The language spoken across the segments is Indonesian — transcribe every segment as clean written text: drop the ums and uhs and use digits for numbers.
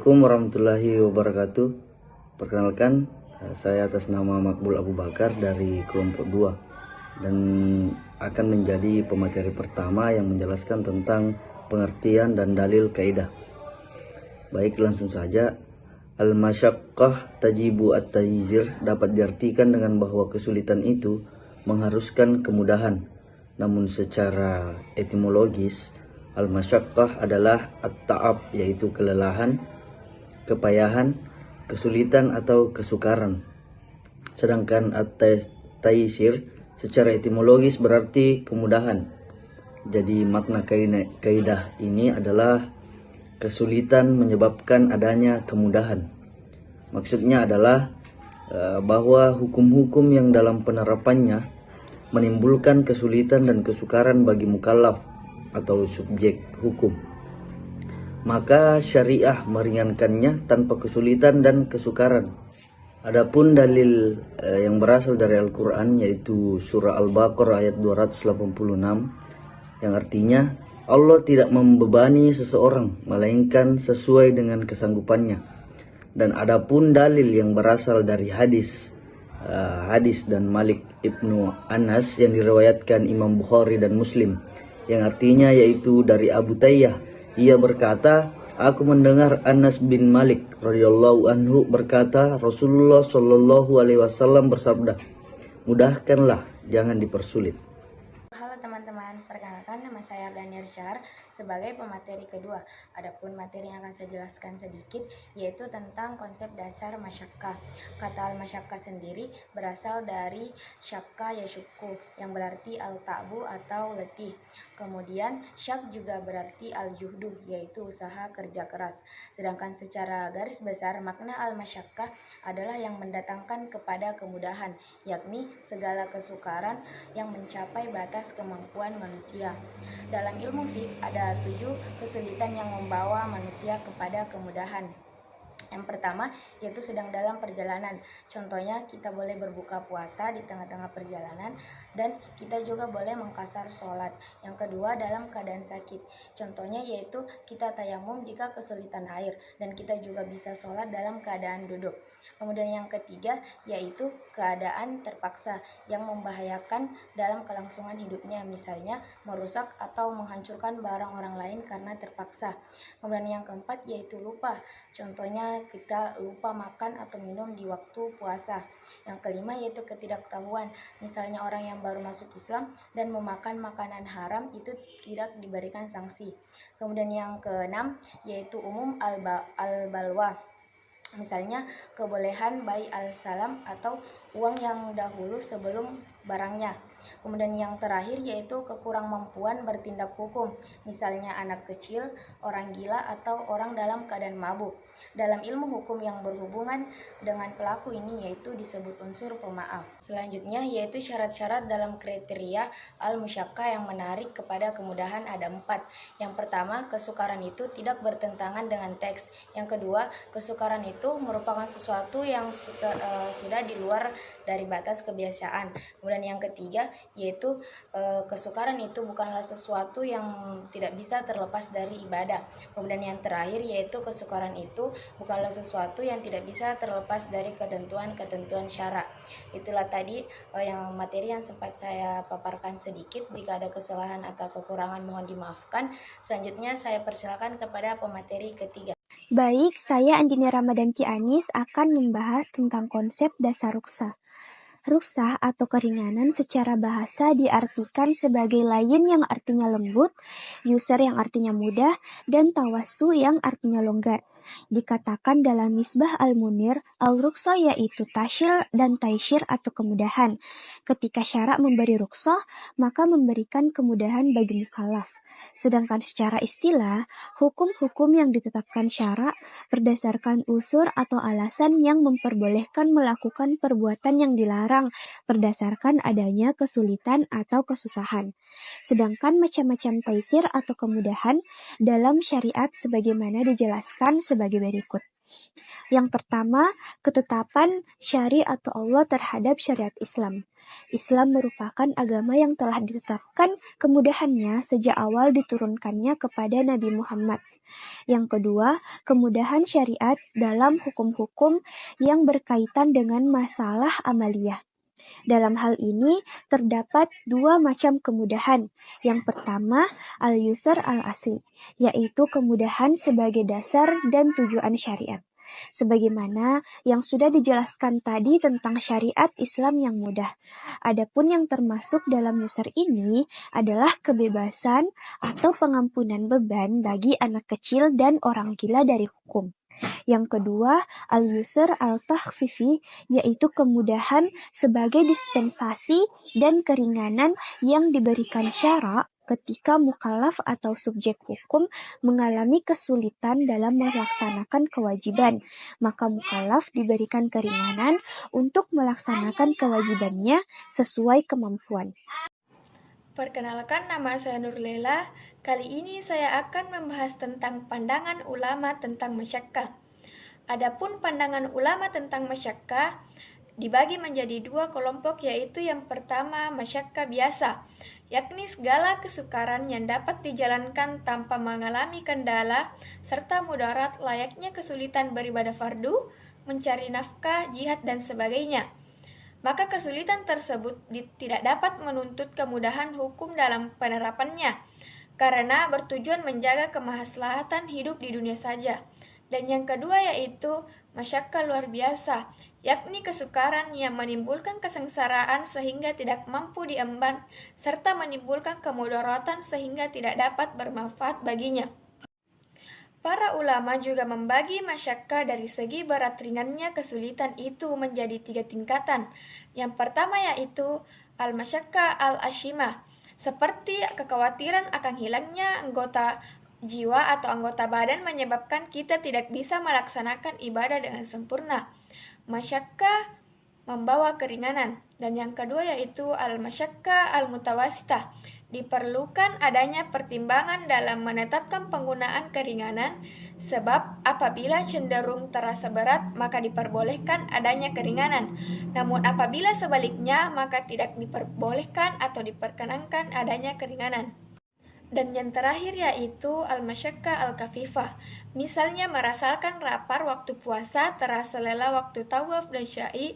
Assalamualaikum warahmatullahi wabarakatuh. Perkenalkan, saya atas nama Makbul Abu Bakar dari kelompok 2 dan akan menjadi pemateri pertama yang menjelaskan tentang pengertian dan dalil kaidah. Baik, langsung saja. Al-masyaqqah tajibu at-taysir dapat diartikan dengan bahwa kesulitan itu mengharuskan kemudahan. Namun secara etimologis, al-masyaqqah adalah at-ta'ab, yaitu kelelahan, kepayahan, kesulitan atau kesukaran. Sedangkan at-taysir secara etimologis berarti kemudahan. Jadi makna kaidah ini adalah kesulitan menyebabkan adanya kemudahan. Maksudnya adalah bahwa hukum-hukum yang dalam penerapannya menimbulkan kesulitan dan kesukaran bagi mukallaf atau subjek hukum, maka syariah meringankannya tanpa kesulitan dan kesukaran. Adapun dalil yang berasal dari Al-Quran, yaitu surah Al-Baqarah ayat 286, yang artinya Allah tidak membebani seseorang melainkan sesuai dengan kesanggupannya. Dan adapun dalil yang berasal dari hadis dan Malik ibnu Anas yang diriwayatkan Imam Bukhari dan Muslim, yang artinya yaitu dari Abu Tayyah, ia berkata, aku mendengar Anas bin Malik radhiyallahu anhu berkata, Rasulullah shallallahu alaihi wasallam bersabda, mudahkanlah, jangan dipersulit. Halo teman-teman, perkenalkan nama saya Abdaniar Syahar sebagai pemateri kedua. Adapun materi yang akan saya jelaskan sedikit yaitu tentang konsep dasar masyaqqah. Kata al-masyaqqah sendiri berasal dari syakka yashukku yang berarti al-ta'bu atau letih. Kemudian syak juga berarti al-juhdu, yaitu usaha kerja keras. Sedangkan secara garis besar makna al-masyaqqah adalah yang mendatangkan kepada kemudahan, yakni segala kesukaran yang mencapai batas kemampuan manusia. Dalam ilmu fiqh ada 7 kesulitan yang membawa manusia kepada kemudahan. Yang pertama yaitu sedang dalam perjalanan. Contohnya kita boleh berbuka puasa di tengah-tengah perjalanan dan kita juga boleh mengqasar sholat. Yang kedua dalam keadaan sakit. Contohnya yaitu kita tayamum jika kesulitan air dan kita juga bisa sholat dalam keadaan duduk. Kemudian yang ketiga yaitu keadaan terpaksa yang membahayakan dalam kelangsungan hidupnya, misalnya merusak atau menghancurkan barang orang lain karena terpaksa. Kemudian yang keempat yaitu lupa. Contohnya kita lupa makan atau minum di waktu puasa. Yang kelima yaitu ketidaktahuan. Misalnya orang yang baru masuk Islam dan memakan makanan haram itu tidak diberikan sanksi. Kemudian yang keenam yaitu umum al-balwa. Misalnya kebolehan bayi al-salam atau uang yang dahulu sebelum barangnya. Kemudian yang terakhir yaitu kekurangmampuan bertindak hukum, misalnya anak kecil, orang gila, atau orang dalam keadaan mabuk. Dalam ilmu hukum yang berhubungan dengan pelaku ini yaitu disebut unsur pemaaf. Selanjutnya yaitu syarat-syarat dalam kriteria al-musyaqqah yang menarik kepada kemudahan ada 4. Yang pertama, kesukaran itu tidak bertentangan dengan teks. Yang kedua, kesukaran itu merupakan sesuatu yang sudah di luar dari batas kebiasaan. Kemudian yang ketiga yaitu kesukaran itu bukanlah sesuatu yang tidak bisa terlepas dari ibadah. Kemudian yang terakhir yaitu kesukaran itu bukanlah sesuatu yang tidak bisa terlepas dari ketentuan-ketentuan syara. Itulah tadi yang materi yang sempat saya paparkan sedikit. Jika ada kesalahan atau kekurangan mohon dimaafkan. Selanjutnya saya persilakan kepada pemateri ketiga. Baik, saya Andini Ramadanti Anis akan membahas tentang konsep dasar rukhsah. Rukhsah atau keringanan secara bahasa diartikan sebagai layin yang artinya lembut, yusr yang artinya mudah, dan tawassu yang artinya longgar. Dikatakan dalam Misbah Al-Munir, al-rukhsah yaitu tasyil dan taisyir atau kemudahan. Ketika syara memberi rukhsah, maka memberikan kemudahan bagi mukallaf. Sedangkan secara istilah, hukum-hukum yang ditetapkan syara berdasarkan unsur atau alasan yang memperbolehkan melakukan perbuatan yang dilarang berdasarkan adanya kesulitan atau kesusahan. Sedangkan macam-macam taisir atau kemudahan dalam syariat sebagaimana dijelaskan sebagai berikut. Yang pertama, ketetapan syari atau Allah terhadap syariat Islam. Islam merupakan agama yang telah ditetapkan kemudahannya sejak awal diturunkannya kepada Nabi Muhammad. Yang kedua, kemudahan syariat dalam hukum-hukum yang berkaitan dengan masalah amaliyah. Dalam hal ini, terdapat dua macam kemudahan. Yang pertama, al-yusr al-asli, yaitu kemudahan sebagai dasar dan tujuan syariat. Sebagaimana yang sudah dijelaskan tadi tentang syariat Islam yang mudah. Adapun yang termasuk dalam yusr ini adalah kebebasan atau pengampunan beban bagi anak kecil dan orang gila dari hukum. Yang kedua, al-yusr al-takhfifi, yaitu kemudahan sebagai dispensasi dan keringanan yang diberikan syara ketika mukallaf atau subjek hukum mengalami kesulitan dalam melaksanakan kewajiban, maka mukallaf diberikan keringanan untuk melaksanakan kewajibannya sesuai kemampuan. Perkenalkan, nama saya Nurlela. Kali ini saya akan membahas tentang pandangan ulama tentang masyakkah. Adapun pandangan ulama tentang masyakkah dibagi menjadi dua kelompok, yaitu yang pertama masyakkah biasa, yakni segala kesukaran yang dapat dijalankan tanpa mengalami kendala serta mudarat layaknya kesulitan beribadah fardu, mencari nafkah, jihad, dan sebagainya. Maka kesulitan tersebut tidak dapat menuntut kemudahan hukum dalam penerapannya, karena bertujuan menjaga kemaslahatan hidup di dunia saja. Dan yang kedua yaitu masyakkah luar biasa, yakni kesukaran yang menimbulkan kesengsaraan sehingga tidak mampu diemban, serta menimbulkan kemudaratan sehingga tidak dapat bermanfaat baginya. Para ulama juga membagi masyakkah dari segi berat ringannya kesulitan itu menjadi 3 tingkatan. Yang pertama yaitu al-masyakkah al-ashimah, seperti kekhawatiran akan hilangnya anggota jiwa atau anggota badan menyebabkan kita tidak bisa melaksanakan ibadah dengan sempurna. Masyakkah membawa keringanan. Dan yang kedua yaitu al-masyakkah al-mutawasitah, diperlukan adanya pertimbangan dalam menetapkan penggunaan keringanan, sebab apabila cenderung terasa berat maka diperbolehkan adanya keringanan, namun apabila sebaliknya maka tidak diperbolehkan atau diperkenankan adanya keringanan. Dan yang terakhir yaitu al-masyakkah al-khafifah, misalnya merasakan lapar waktu puasa, terasa lelah waktu tawaf dan syai,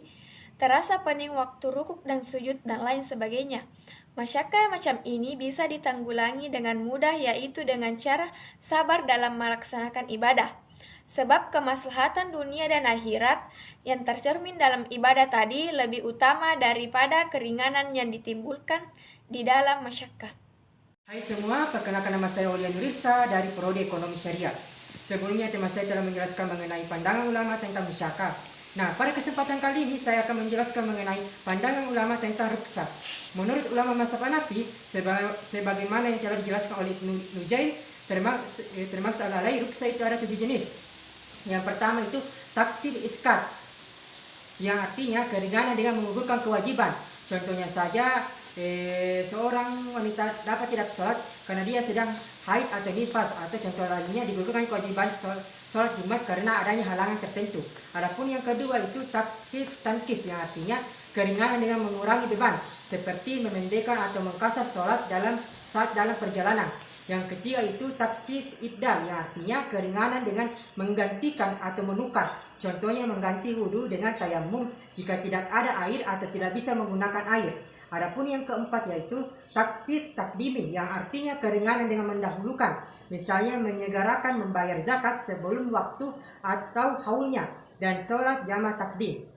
terasa pening waktu rukuk dan sujud, dan lain sebagainya. Masyakkah macam ini bisa ditanggulangi dengan mudah, yaitu dengan cara sabar dalam melaksanakan ibadah. Sebab kemaslahatan dunia dan akhirat yang tercermin dalam ibadah tadi lebih utama daripada keringanan yang ditimbulkan di dalam masyakkah. Hai semua, perkenalkan nama saya Aulia Nurisa dari Prodi Ekonomi Syariah. Sebelumnya teman saya telah menjelaskan mengenai pandangan ulama tentang masyakkah. Nah, pada kesempatan kali ini saya akan menjelaskan mengenai pandangan ulama tentang rukhsah. Menurut ulama mazhab Hanafi, sebagaimana yang telah dijelaskan oleh Ibnu Nujaim, termaksud alai rukhsah itu ada 7 jenis. Yang pertama itu takfir iskat, yang artinya keringanan dengan menggugurkan kewajiban. Contohnya saja, seorang wanita dapat tidak sholat karena dia sedang haid atau nifas, atau contoh lainnya digugurkan kewajiban sholat Jumat karena adanya halangan tertentu. Adapun yang kedua itu takhfif tankis, yang artinya keringanan dengan mengurangi beban, seperti memendekkan atau mengkasar sholat saat dalam perjalanan. Yang ketiga itu takhfif ibdal, yang artinya keringanan dengan menggantikan atau menukar. Contohnya mengganti wudhu dengan tayamum jika tidak ada air atau tidak bisa menggunakan air. Adapun yang keempat yaitu takhfif takdimi, yang artinya keringanan dengan mendahulukan, misalnya menyegerakan membayar zakat sebelum waktu atau haulnya dan sholat jamaah takdim.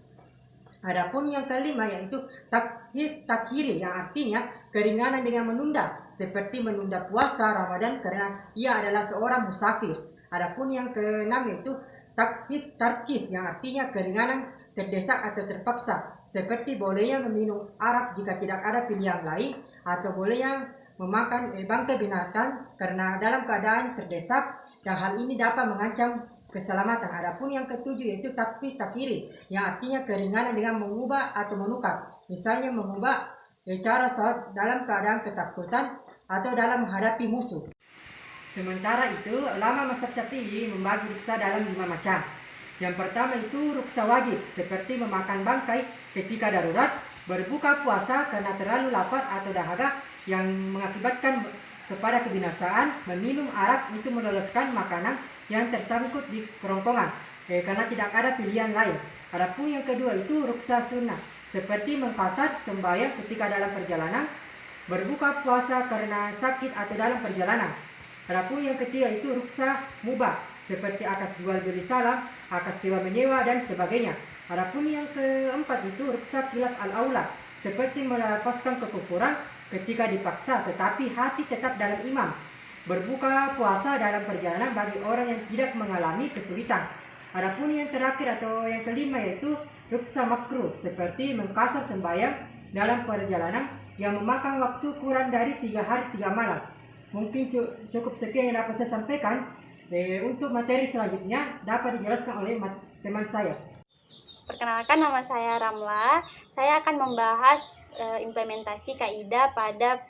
Adapun yang kelima yaitu takhfif takhiri, yang artinya keringanan dengan menunda, seperti menunda puasa Ramadan karena ia adalah seorang musafir. Adapun yang keenam yaitu takhfif tarkis, yang artinya keringanan terdesak atau terpaksa, seperti bolehnya meminum arak jika tidak ada pilihan lain, atau bolehnya memakan bangkai binatang karena dalam keadaan terdesak, dan hal ini dapat mengancam keselamatan. Adapun yang ketujuh yaitu takhfif takhiri, yang artinya keringanan dengan mengubah atau menukar, misalnya mengubah cara sholat dalam keadaan ketakutan atau dalam menghadapi musuh. Sementara itu, ulama mazhab Syafi'i membagi rukhsah dalam 5 macam. Yang pertama itu ruksa wajib, seperti memakan bangkai ketika darurat, berbuka puasa karena terlalu lapar atau dahaga yang mengakibatkan kepada kebinasaan, meminum arak itu meloloskan makanan yang tersangkut di kerongkongan karena tidak ada pilihan lain. Adapun yang kedua itu ruksa sunnah, seperti mengqasad sembahyang ketika dalam perjalanan, berbuka puasa karena sakit atau dalam perjalanan. Adapun yang ketiga itu ruksa mubah, seperti akad jual beli salam, akad sewa menyewa dan sebagainya. Adapun yang keempat itu ruksa khilaf al-aula, seperti melepaskan kekufuran ketika dipaksa tetapi hati tetap dalam iman. Berbuka puasa dalam perjalanan bagi orang yang tidak mengalami kesulitan. Adapun yang terakhir atau yang kelima yaitu ruksa makruh, seperti mengqasar sembahyang dalam perjalanan yang memakan waktu kurang dari 3 hari 3 malam. Mungkin cukup sekian yang dapat saya sampaikan. Untuk materi selanjutnya dapat dijelaskan oleh teman saya. Perkenalkan, nama saya Ramla. Saya akan membahas implementasi kaidah pada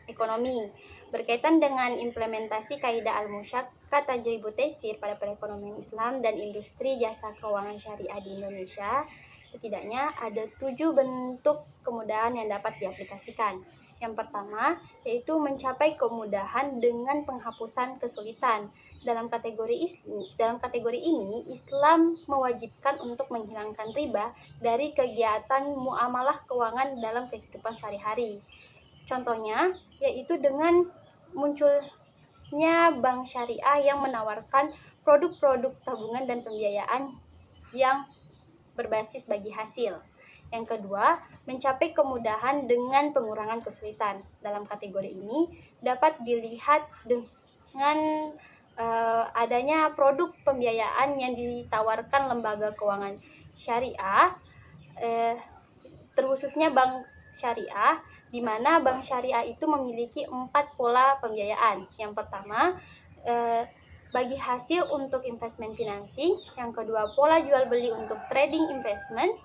ekonomi. Berkaitan dengan implementasi kaidah al-musyaqqah tajribu taysir pada perekonomian Islam dan industri jasa keuangan syariah di Indonesia, setidaknya ada 7 bentuk kemudahan yang dapat diaplikasikan. Yang pertama, yaitu mencapai kemudahan dengan penghapusan kesulitan. Dalam kategori ini, Islam mewajibkan untuk menghilangkan riba dari kegiatan muamalah keuangan dalam kehidupan sehari-hari. Contohnya, yaitu dengan munculnya bank syariah yang menawarkan produk-produk tabungan dan pembiayaan yang berbasis bagi hasil. Yang kedua, mencapai kemudahan dengan pengurangan kesulitan. Dalam kategori ini dapat dilihat dengan adanya produk pembiayaan yang ditawarkan lembaga keuangan syariah, terkhususnya bank syariah, di mana bank syariah itu memiliki 4 pola pembiayaan. Yang pertama, bagi hasil untuk investment financing. Yang kedua, pola jual beli untuk trading investment.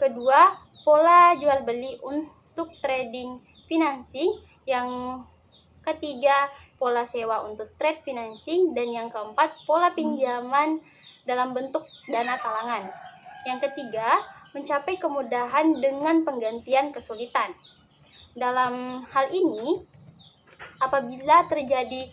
Kedua, pola jual beli untuk trading financing. Yang ketiga, pola sewa untuk trade financing. Dan yang keempat, pola pinjaman dalam bentuk dana talangan. Yang ketiga, mencapai kemudahan dengan penggantian kesulitan. Dalam hal ini, apabila terjadi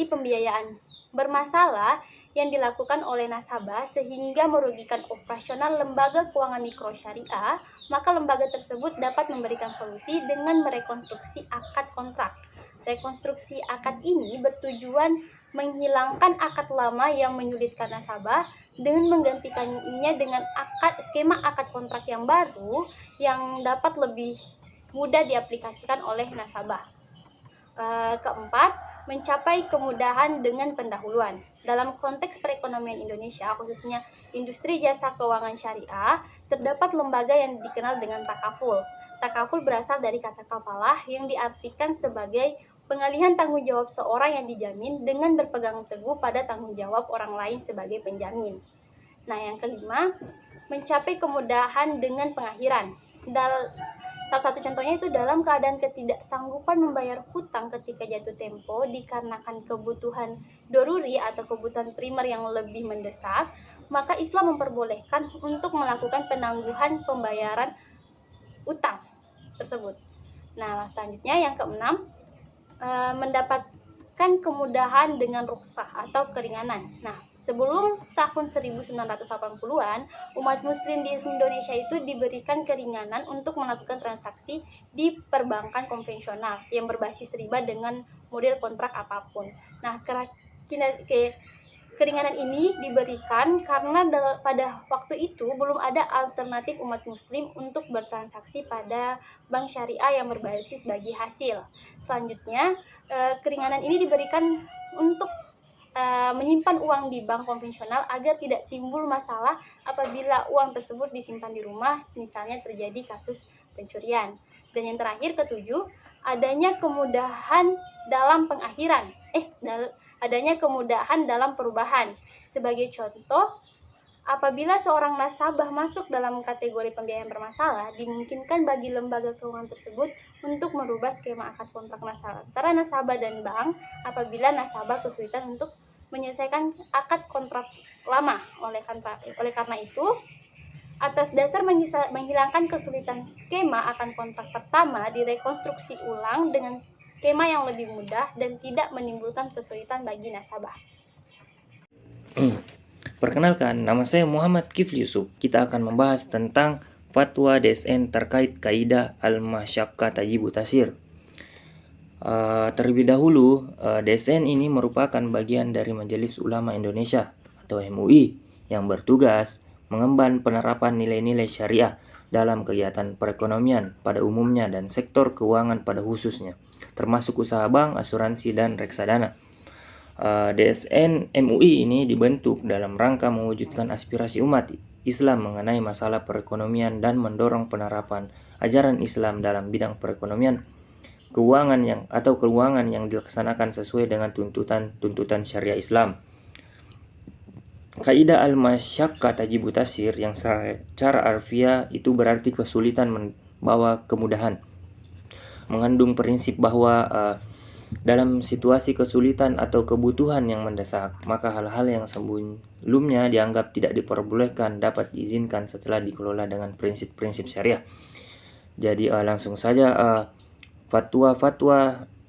pembiayaan bermasalah yang dilakukan oleh nasabah sehingga merugikan operasional lembaga keuangan mikro syariah, maka lembaga tersebut dapat memberikan solusi dengan merekonstruksi akad kontrak. Rekonstruksi akad ini bertujuan menghilangkan akad lama yang menyulitkan nasabah dengan menggantikannya dengan skema akad kontrak yang baru yang dapat lebih mudah diaplikasikan oleh nasabah. Keempat, mencapai kemudahan dengan pendahuluan. Dalam konteks perekonomian Indonesia, khususnya industri jasa keuangan syariah, terdapat lembaga yang dikenal dengan takaful. Takaful berasal dari kata kafalah yang diartikan sebagai pengalihan tanggung jawab seorang yang dijamin dengan berpegang teguh pada tanggung jawab orang lain sebagai penjamin. Nah, yang kelima, mencapai kemudahan dengan pengakhiran. Salah satu contohnya itu dalam keadaan ketidaksanggupan membayar hutang ketika jatuh tempo dikarenakan kebutuhan doruri atau kebutuhan primer yang lebih mendesak, maka Islam memperbolehkan untuk melakukan penangguhan pembayaran utang tersebut. Nah, selanjutnya yang keenam, mendapatkan kemudahan dengan rukhsah atau keringanan. Nah, sebelum tahun 1980-an, umat muslim di Indonesia itu diberikan keringanan untuk melakukan transaksi di perbankan konvensional yang berbasis riba dengan model kontrak apapun. Nah, keringanan ini diberikan karena pada waktu itu belum ada alternatif umat muslim untuk bertransaksi pada bank syariah yang berbasis bagi hasil. Selanjutnya, keringanan ini diberikan untuk menyimpan uang di bank konvensional agar tidak timbul masalah apabila uang tersebut disimpan di rumah, misalnya terjadi kasus pencurian. Dan yang terakhir, ketujuh, adanya kemudahan dalam pengakhiran. Adanya kemudahan dalam perubahan. Sebagai contoh, apabila seorang nasabah masuk dalam kategori pembiayaan bermasalah, dimungkinkan bagi lembaga keuangan tersebut untuk merubah skema akad kontrak nasabah antara nasabah dan bank apabila nasabah kesulitan untuk menyelesaikan akad kontrak lama. Oleh karena itu, atas dasar menghilangkan kesulitan skema akan kontrak pertama direkonstruksi ulang dengan skema yang lebih mudah dan tidak menimbulkan kesulitan bagi nasabah. Perkenalkan, nama saya Muhammad Kifli Yusuf. Kita akan membahas tentang fatwa DSN terkait kaidah al-masyaqqah tajibu tasir. Terlebih dahulu, DSN ini merupakan bagian dari Majelis Ulama Indonesia atau MUI yang bertugas mengemban penerapan nilai-nilai syariah dalam kegiatan perekonomian pada umumnya dan sektor keuangan pada khususnya, termasuk usaha bank, asuransi, dan reksadana. DSN MUI ini dibentuk dalam rangka mewujudkan aspirasi umat Islam mengenai masalah perekonomian dan mendorong penerapan ajaran Islam dalam bidang perekonomian keuangan yang dilaksanakan sesuai dengan tuntutan syariah Islam. Kaidah al-masyaqqah tajibu tasir yang secara harfiah itu berarti kesulitan membawa kemudahan. Mengandung prinsip bahwa dalam situasi kesulitan atau kebutuhan yang mendesak, maka hal-hal yang sebelumnya dianggap tidak diperbolehkan dapat diizinkan setelah dikelola dengan prinsip-prinsip syariah. Jadi langsung saja fatwa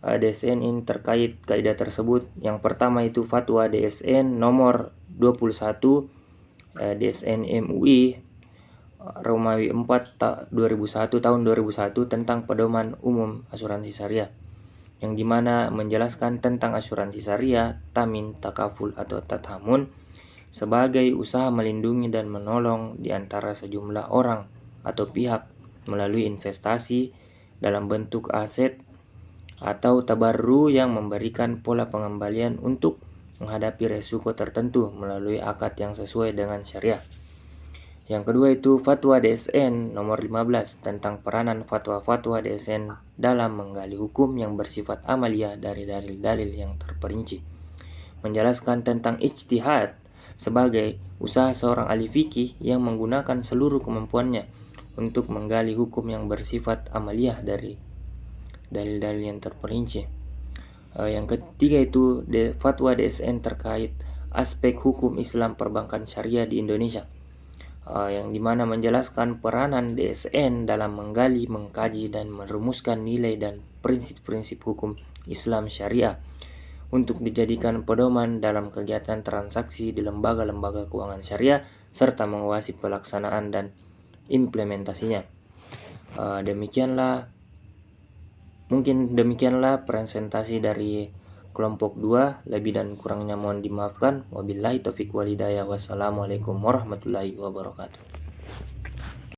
DSN ini terkait kaidah tersebut. Yang pertama itu fatwa DSN nomor 21 DSN MUI Romawi 4 tahun 2001 tentang pedoman umum asuransi syariah, yang dimana menjelaskan tentang asuransi syariah, tamin, takaful atau tathamun sebagai usaha melindungi dan menolong di antara sejumlah orang atau pihak melalui investasi dalam bentuk aset atau tabarru yang memberikan pola pengembalian untuk menghadapi resiko tertentu melalui akad yang sesuai dengan syariah. Yang kedua itu fatwa DSN nomor 15 tentang peranan fatwa-fatwa DSN dalam menggali hukum yang bersifat amaliyah dari dalil-dalil yang terperinci. Menjelaskan tentang ijtihad sebagai usaha seorang ahli fikih yang menggunakan seluruh kemampuannya untuk menggali hukum yang bersifat amaliyah dari dalil-dalil yang terperinci. Yang ketiga itu fatwa DSN terkait aspek hukum Islam perbankan syariah di Indonesia, yang dimana menjelaskan peranan DSN dalam menggali, mengkaji, dan merumuskan nilai dan prinsip-prinsip hukum Islam syariah untuk dijadikan pedoman dalam kegiatan transaksi di lembaga-lembaga keuangan syariah serta mengawasi pelaksanaan dan implementasinya. Demikianlah presentasi dari kelompok 2. Lebih dan kurangnya mohon dimaafkan. Wabillahi taufiq wal hidayah. Wassalamualaikum warahmatullahi wabarakatuh.